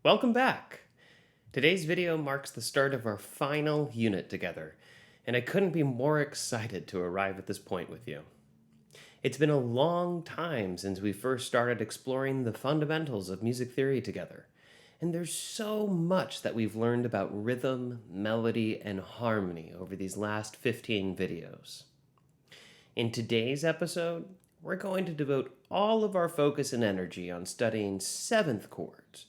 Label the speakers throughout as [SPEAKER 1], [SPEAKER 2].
[SPEAKER 1] Welcome back! Today's video marks the start of our final unit together, and I couldn't be more excited to arrive at this point with you. It's been a long time since we first started exploring the fundamentals of music theory together, and there's so much that we've learned about rhythm, melody, and harmony over these last 15 videos. In today's episode, we're going to devote all of our focus and energy on studying seventh chords,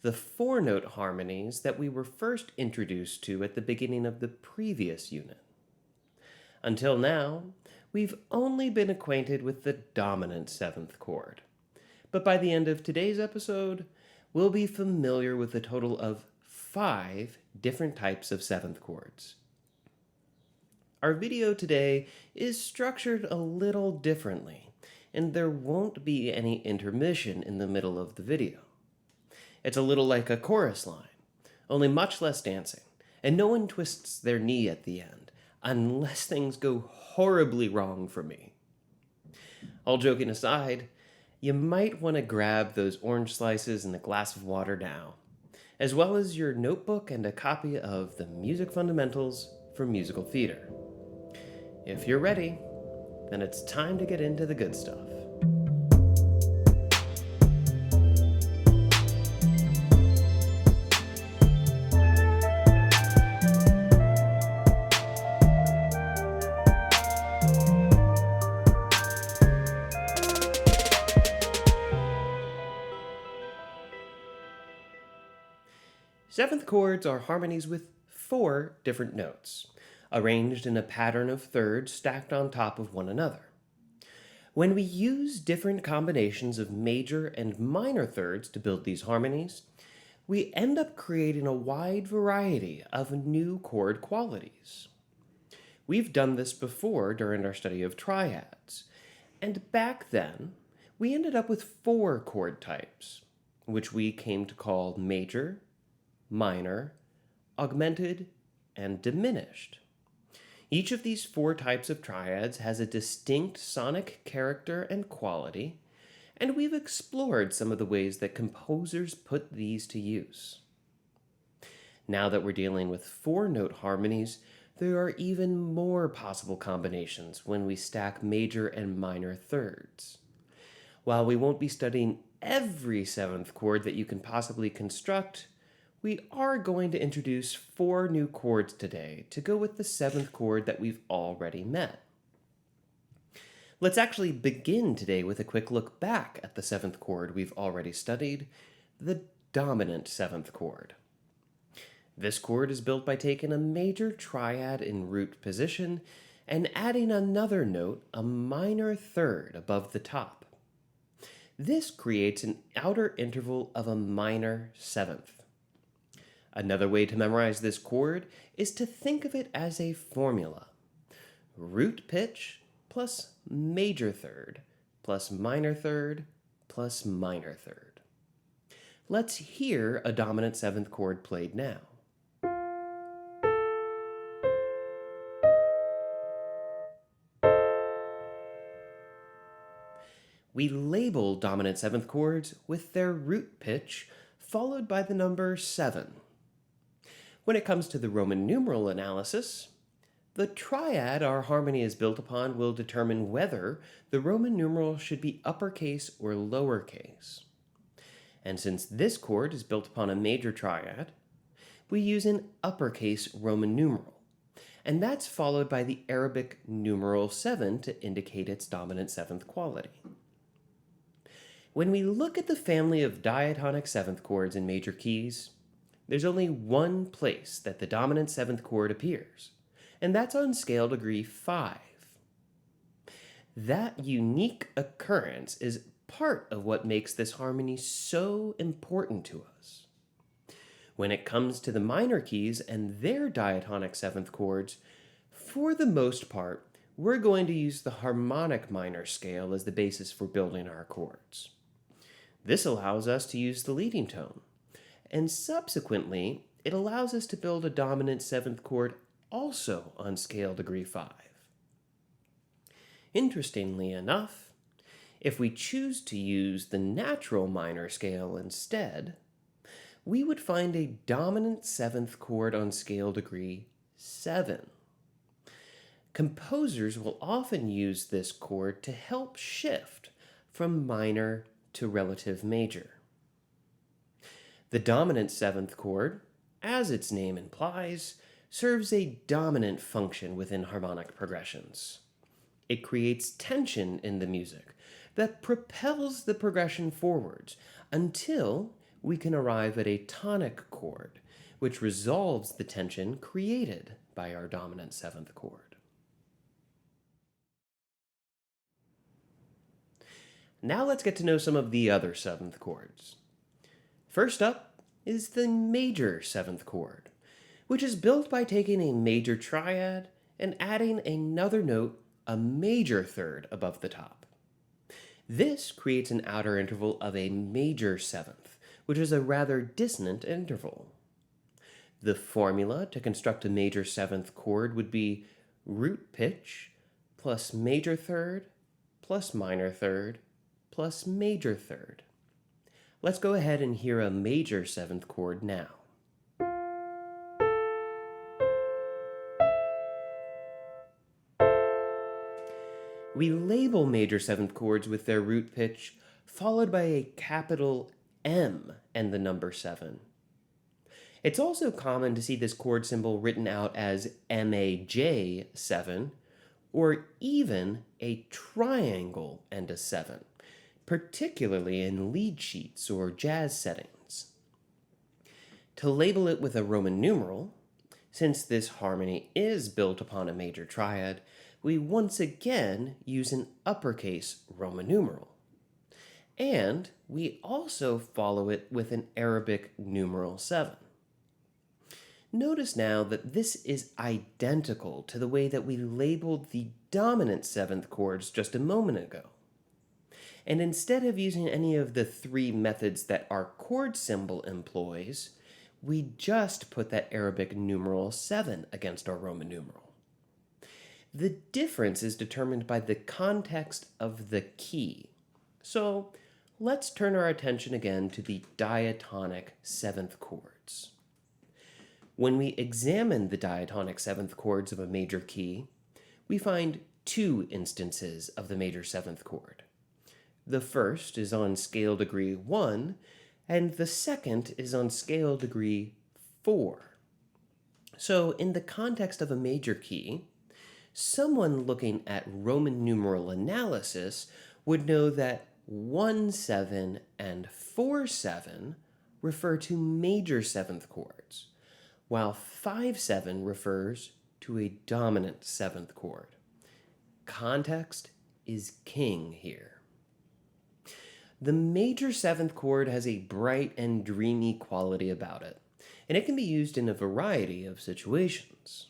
[SPEAKER 1] the four-note harmonies that we were first introduced to at the beginning of the previous unit. Until now, we've only been acquainted with the dominant seventh chord, but by the end of today's episode, we'll be familiar with a total of 5 different types of seventh chords. Our video today is structured a little differently, and there won't be any intermission in the middle of the video. It's a little like a chorus line, only much less dancing, and no one twists their knee at the end, unless things go horribly wrong for me. All joking aside, you might want to grab those orange slices and a glass of water now, as well as your notebook and a copy of the Music Fundamentals for Musical Theater. If you're ready, then it's time to get into the good stuff. Seventh chords are harmonies with 4 different notes, arranged in a pattern of thirds stacked on top of one another. When we use different combinations of major and minor thirds to build these harmonies, we end up creating a wide variety of new chord qualities. We've done this before during our study of triads, and back then, we ended up with 4 chord types, which we came to call major, minor, augmented, and diminished. Each of these 4 types of triads has a distinct sonic character and quality, and we've explored some of the ways that composers put these to use. Now that we're dealing with 4-note harmonies, there are even more possible combinations when we stack major and minor thirds. While we won't be studying every 7th chord that you can possibly construct, we are going to introduce 4 new chords today to go with the 7th chord that we've already met. Let's actually begin today with a quick look back at the 7th chord we've already studied, the dominant 7th chord. This chord is built by taking a major triad in root position and adding another note, a minor third, above the top. This creates an outer interval of a minor 7th. Another way to memorize this chord is to think of it as a formula. Root pitch plus major third plus minor third plus minor third. Let's hear a dominant 7th chord played now. We label dominant 7th chords with their root pitch followed by the number 7. When it comes to the Roman numeral analysis, the triad our harmony is built upon will determine whether the Roman numeral should be uppercase or lowercase. And since this chord is built upon a major triad, we use an uppercase Roman numeral, and that's followed by the Arabic numeral 7 to indicate its dominant 7th quality. When we look at the family of diatonic 7th chords in major keys, there's only one place that the dominant 7th chord appears, and that's on scale degree 5. That unique occurrence is part of what makes this harmony so important to us. When it comes to the minor keys and their diatonic 7th chords, for the most part, we're going to use the harmonic minor scale as the basis for building our chords. This allows us to use the leading tone, and subsequently, it allows us to build a dominant 7th chord also on scale degree 5. Interestingly enough, if we choose to use the natural minor scale instead, we would find a dominant seventh chord on scale degree 7. Composers will often use this chord to help shift from minor to relative major. The dominant seventh chord, as its name implies, serves a dominant function within harmonic progressions. It creates tension in the music that propels the progression forwards until we can arrive at a tonic chord, which resolves the tension created by our dominant seventh chord. Now let's get to know some of the other seventh chords. First up is the major seventh chord, which is built by taking a major triad and adding another note, a major third, above the top. This creates an outer interval of a major seventh, which is a rather dissonant interval. The formula to construct a major seventh chord would be root pitch plus major third plus minor third plus major third. Let's go ahead and hear a major seventh chord now. We label major seventh chords with their root pitch, followed by a capital M and the number 7. It's also common to see this chord symbol written out as MAJ7, or even a triangle and a 7, particularly in lead sheets or jazz settings. To label it with a Roman numeral, since this harmony is built upon a major triad, we once again use an uppercase Roman numeral. And we also follow it with an Arabic numeral 7. Notice now that this is identical to the way that we labeled the dominant seventh chords just a moment ago. And instead of using any of the 3 methods that our chord symbol employs, we just put that Arabic numeral 7 against our Roman numeral. The difference is determined by the context of the key. So let's turn our attention again to the diatonic seventh chords. When we examine the diatonic seventh chords of a major key, we find 2 instances of the major seventh chord. The first is on scale degree 1, and the second is on scale degree 4. So in the context of a major key, someone looking at Roman numeral analysis would know that 1-7 and 4-7 refer to major seventh chords, while 5-7 refers to a dominant seventh chord. Context is king here. The major seventh chord has a bright and dreamy quality about it, and it can be used in a variety of situations.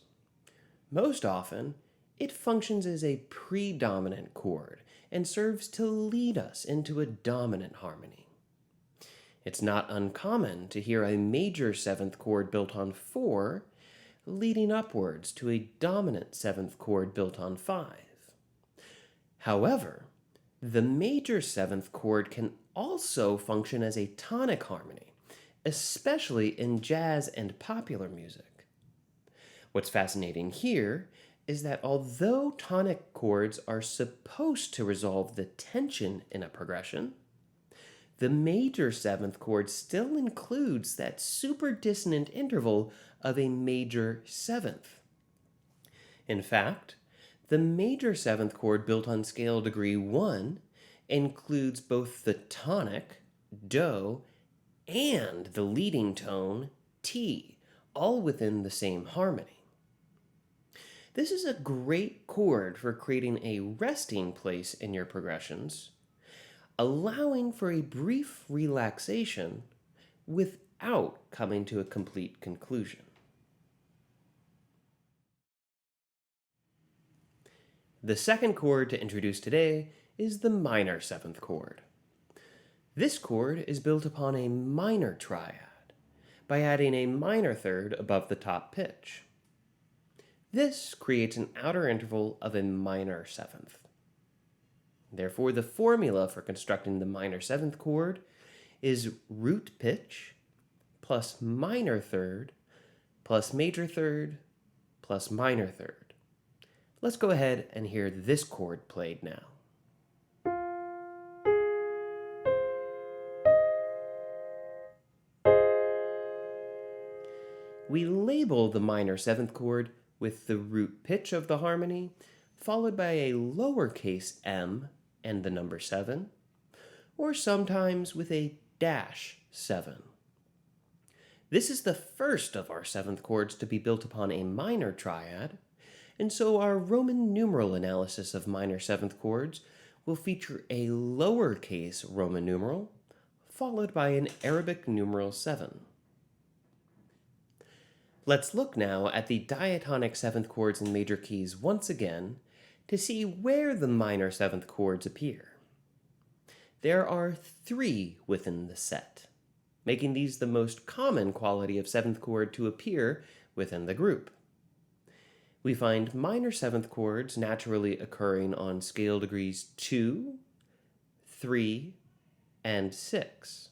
[SPEAKER 1] Most often, it functions as a predominant chord and serves to lead us into a dominant harmony. It's not uncommon to hear a major seventh chord built on 4 leading upwards to a dominant seventh chord built on 5. However, the major seventh chord can also function as a tonic harmony, especially in jazz and popular music. What's fascinating here is that although tonic chords are supposed to resolve the tension in a progression, the major seventh chord still includes that super dissonant interval of a major seventh. In fact, the major seventh chord built on scale degree 1 includes both the tonic, do, and the leading tone, ti, all within the same harmony. This is a great chord for creating a resting place in your progressions, allowing for a brief relaxation without coming to a complete conclusion. The second chord to introduce today is the minor seventh chord. This chord is built upon a minor triad by adding a minor third above the top pitch. This creates an outer interval of a minor seventh. Therefore, the formula for constructing the minor seventh chord is root pitch plus minor third, plus major third, plus minor third. Let's go ahead and hear this chord played now. We label the minor seventh chord with the root pitch of the harmony, followed by a lowercase m and the number 7, or sometimes with a -7. This is the first of our seventh chords to be built upon a minor triad, and so our Roman numeral analysis of minor seventh chords will feature a lowercase Roman numeral, followed by an Arabic numeral 7. Let's look now at the diatonic seventh chords and major keys once again to see where the minor seventh chords appear. There are 3 within the set, making these the most common quality of seventh chord to appear within the group. We find minor seventh chords naturally occurring on scale degrees 2, 3, and 6.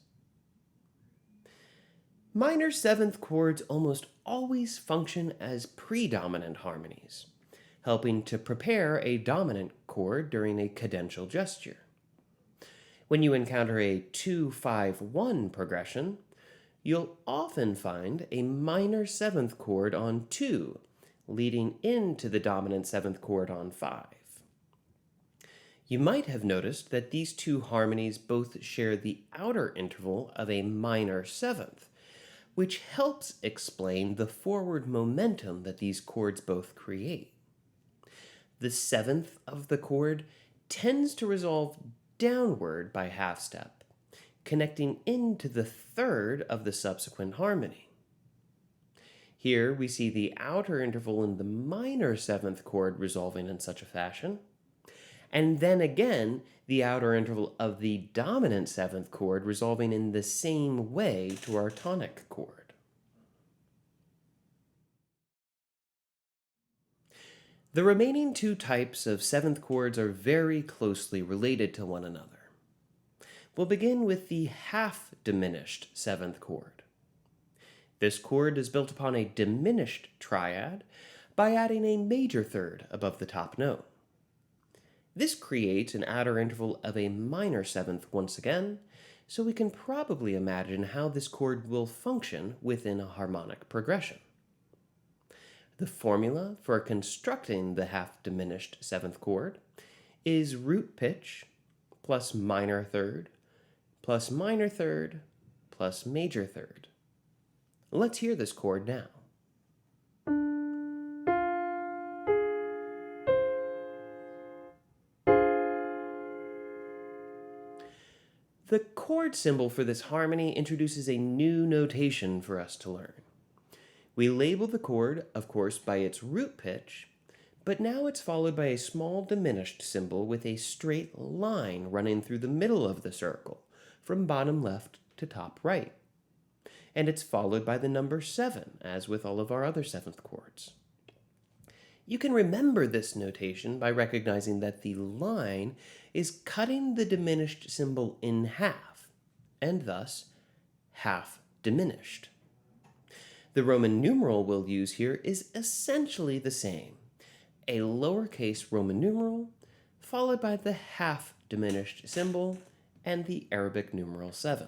[SPEAKER 1] Minor seventh chords almost always function as predominant harmonies, helping to prepare a dominant chord during a cadential gesture. When you encounter a 2-5-1 progression, you'll often find a minor seventh chord on 2, leading into the dominant seventh chord on 5. You might have noticed that these two harmonies both share the outer interval of a minor seventh, which helps explain the forward momentum that these chords both create. The seventh of the chord tends to resolve downward by half step, connecting into the third of the subsequent harmony. Here we see the outer interval in the minor seventh chord resolving in such a fashion, and then again the outer interval of the dominant seventh chord resolving in the same way to our tonic chord. The remaining 2 types of seventh chords are very closely related to one another. We'll begin with the half-diminished seventh chord. This chord is built upon a diminished triad by adding a major third above the top note. This creates an outer interval of a minor seventh once again, so we can probably imagine how this chord will function within a harmonic progression. The formula for constructing the half-diminished seventh chord is root pitch plus minor third plus minor third plus major third. Let's hear this chord now. The chord symbol for this harmony introduces a new notation for us to learn. We label the chord, of course, by its root pitch, but now it's followed by a small diminished symbol with a straight line running through the middle of the circle, from bottom left to top right. And it's followed by the number 7, as with all of our other seventh chords. You can remember this notation by recognizing that the line is cutting the diminished symbol in half, and thus half-diminished. The Roman numeral we'll use here is essentially the same, a lowercase Roman numeral followed by the half-diminished symbol and the Arabic numeral 7.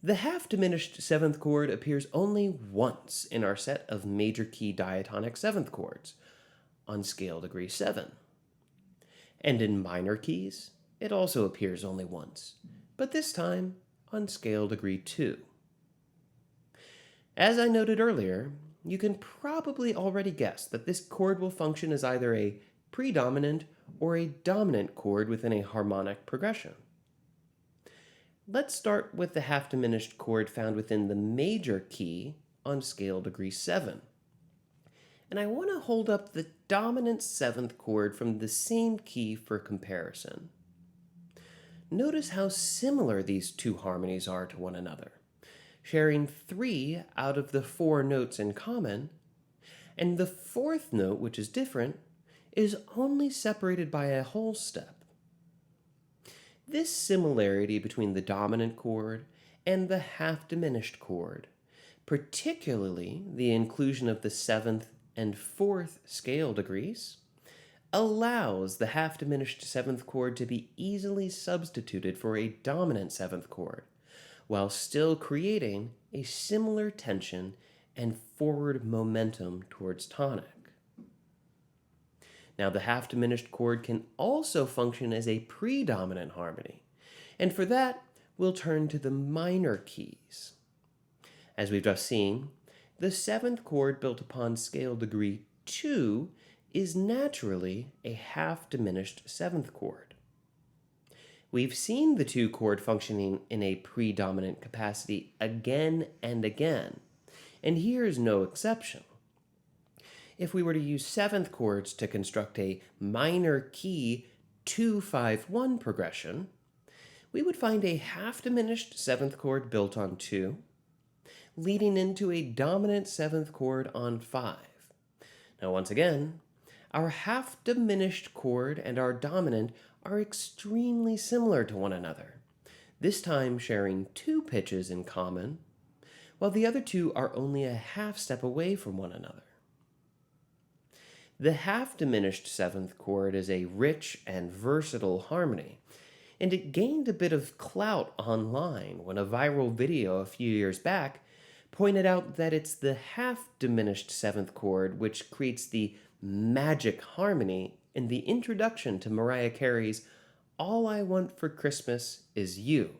[SPEAKER 1] The half-diminished seventh chord appears only once in our set of major key diatonic seventh chords, on scale degree 7. And in minor keys, it also appears only once, but this time on scale degree 2. As I noted earlier, you can probably already guess that this chord will function as either a predominant or a dominant chord within a harmonic progression. Let's start with the half-diminished chord found within the major key on scale degree 7. And I want to hold up the dominant seventh chord from the same key for comparison. Notice how similar these two harmonies are to one another, sharing 3 out of the 4 notes in common, and the 4th note, which is different, is only separated by a whole step. This similarity between the dominant chord and the half-diminished chord, particularly the inclusion of the 7th and 4th scale degrees, allows the half-diminished 7th chord to be easily substituted for a dominant 7th chord, while still creating a similar tension and forward momentum towards tonic. Now, the half-diminished chord can also function as a predominant harmony, and for that, we'll turn to the minor keys. As we've just seen, the 7th chord built upon scale degree 2 is naturally a half-diminished 7th chord. We've seen the 2 chord functioning in a predominant capacity again and again, and here is no exception. If we were to use 7th chords to construct a minor key 2-5-1 progression, we would find a half-diminished 7th chord built on 2, leading into a dominant 7th chord on 5. Now once again, our half-diminished chord and our dominant are extremely similar to one another, this time sharing 2 pitches in common, while the other 2 are only a half step away from one another. The half-diminished 7th chord is a rich and versatile harmony, and it gained a bit of clout online when a viral video a few years back pointed out that it's the half-diminished 7th chord which creates the magic harmony in the introduction to Mariah Carey's All I Want for Christmas Is You.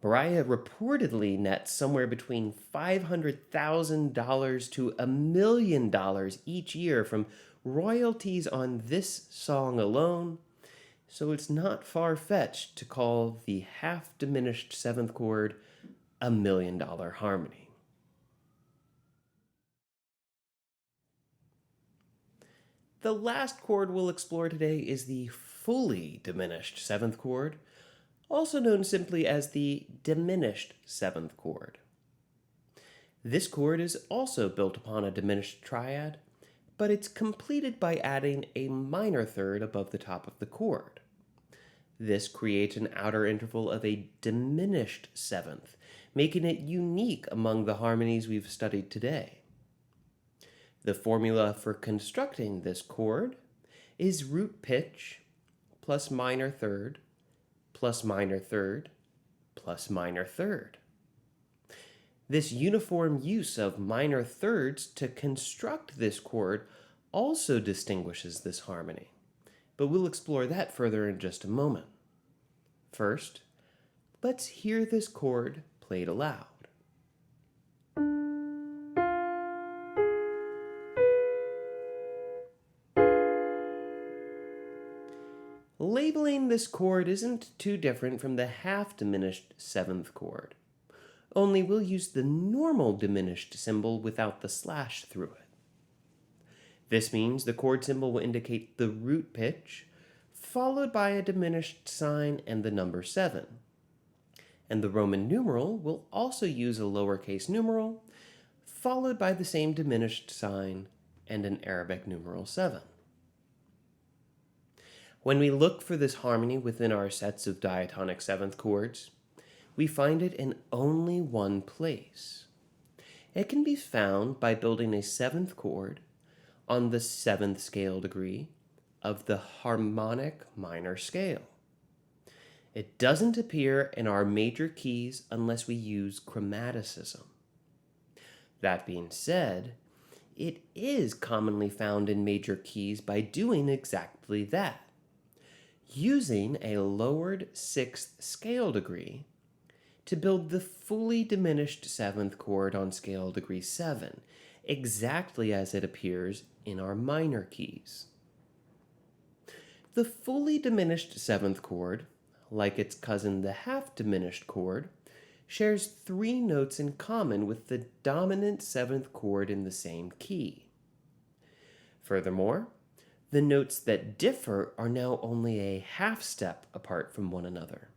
[SPEAKER 1] Mariah reportedly nets somewhere between $500,000 to $1 million each year from royalties on this song alone, so it's not far-fetched to call the half-diminished 7th chord a $1 million harmony. The last chord we'll explore today is the fully diminished 7th chord, also known simply as the diminished 7th chord. This chord is also built upon a diminished triad, but it's completed by adding a minor third above the top of the chord. This creates an outer interval of a diminished 7th, making it unique among the harmonies we've studied today. The formula for constructing this chord is root pitch plus minor third plus minor third plus minor third. This uniform use of minor thirds to construct this chord also distinguishes this harmony, but we'll explore that further in just a moment. First, let's hear this chord played aloud. Labeling this chord isn't too different from the half-diminished 7th chord, only we'll use the normal diminished symbol without the slash through it. This means the chord symbol will indicate the root pitch, followed by a diminished sign and the number 7. And the Roman numeral will also use a lowercase numeral, followed by the same diminished sign and an Arabic numeral 7. When we look for this harmony within our sets of diatonic 7th chords, we find it in only one place. It can be found by building a 7th chord on the 7th scale degree of the harmonic minor scale. It doesn't appear in our major keys unless we use chromaticism. That being said, it is commonly found in major keys by doing exactly that, using a lowered 6th scale degree to build the fully diminished 7th chord on scale degree 7, exactly as it appears in our minor keys. The fully diminished 7th chord, like its cousin the half-diminished chord, shares 3 notes in common with the dominant 7th chord in the same key. Furthermore, the notes that differ are now only a half step apart from one another.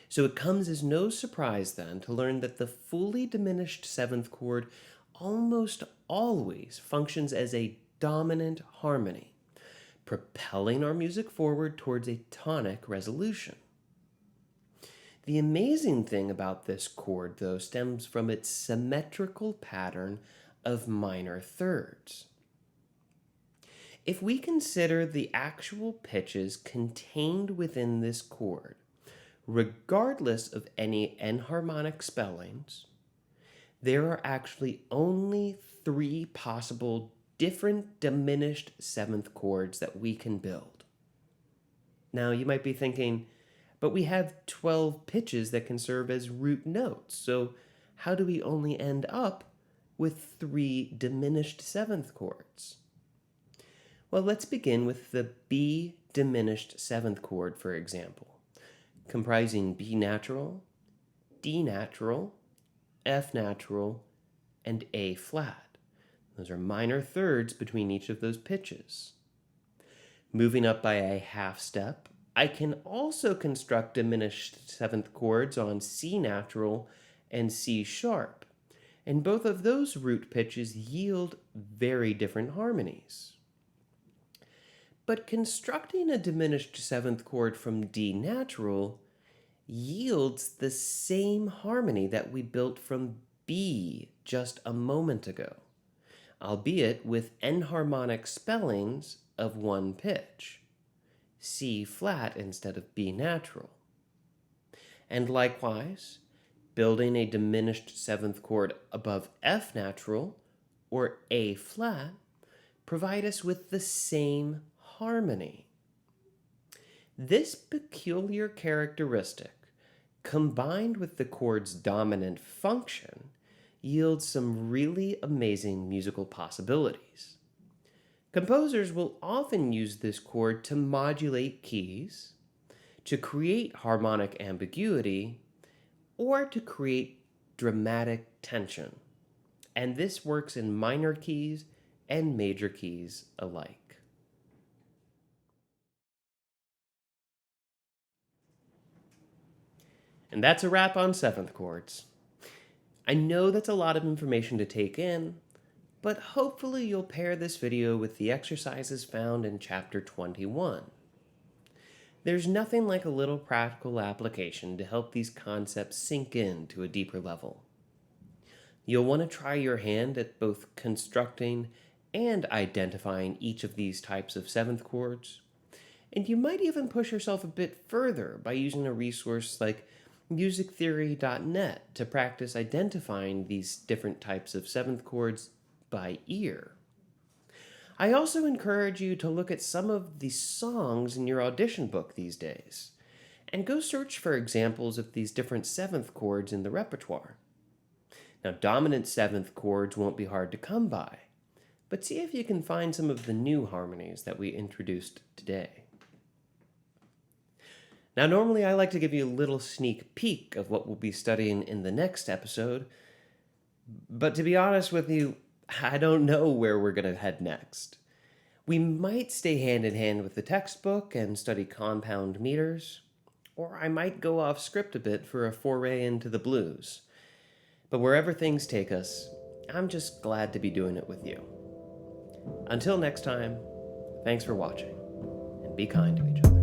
[SPEAKER 1] So it comes as no surprise then to learn that the fully diminished 7th chord almost always functions as a dominant harmony, propelling our music forward towards a tonic resolution. The amazing thing about this chord, though, stems from its symmetrical pattern of minor thirds. If we consider the actual pitches contained within this chord, regardless of any enharmonic spellings, there are actually only 3 possible different diminished seventh chords that we can build. Now, you might be thinking, but we have 12 pitches that can serve as root notes, so how do we only end up with 3 diminished seventh chords? Well, let's begin with the B diminished seventh chord, for example, comprising B natural, D natural, F natural, and A flat. Those are minor thirds between each of those pitches. Moving up by a half step, I can also construct diminished seventh chords on C natural and C sharp, and both of those root pitches yield very different harmonies. But constructing a diminished seventh chord from D natural yields the same harmony that we built from B just a moment ago, albeit with enharmonic spellings of one pitch, C flat instead of B natural. And likewise, building a diminished seventh chord above F natural or A flat provide us with the same harmony. This peculiar characteristic, combined with the chord's dominant function, yields some really amazing musical possibilities. Composers will often use this chord to modulate keys, to create harmonic ambiguity, or to create dramatic tension. And this works in minor keys and major keys alike. And that's a wrap on seventh chords. I know that's a lot of information to take in, but hopefully you'll pair this video with the exercises found in Chapter 21. There's nothing like a little practical application to help these concepts sink in to a deeper level. You'll want to try your hand at both constructing and identifying each of these types of seventh chords, and you might even push yourself a bit further by using a resource like musictheory.net to practice identifying these different types of seventh chords by ear. I also encourage you to look at some of the songs in your audition book these days, and go search for examples of these different seventh chords in the repertoire. Now, dominant seventh chords won't be hard to come by, but see if you can find some of the new harmonies that we introduced today. Now, normally I like to give you a little sneak peek of what we'll be studying in the next episode, but to be honest with you, I don't know where we're going to head next. We might stay hand in hand with the textbook and study compound meters, or I might go off script a bit for a foray into the blues. But wherever things take us, I'm just glad to be doing it with you. Until next time, thanks for watching, and be kind to each other.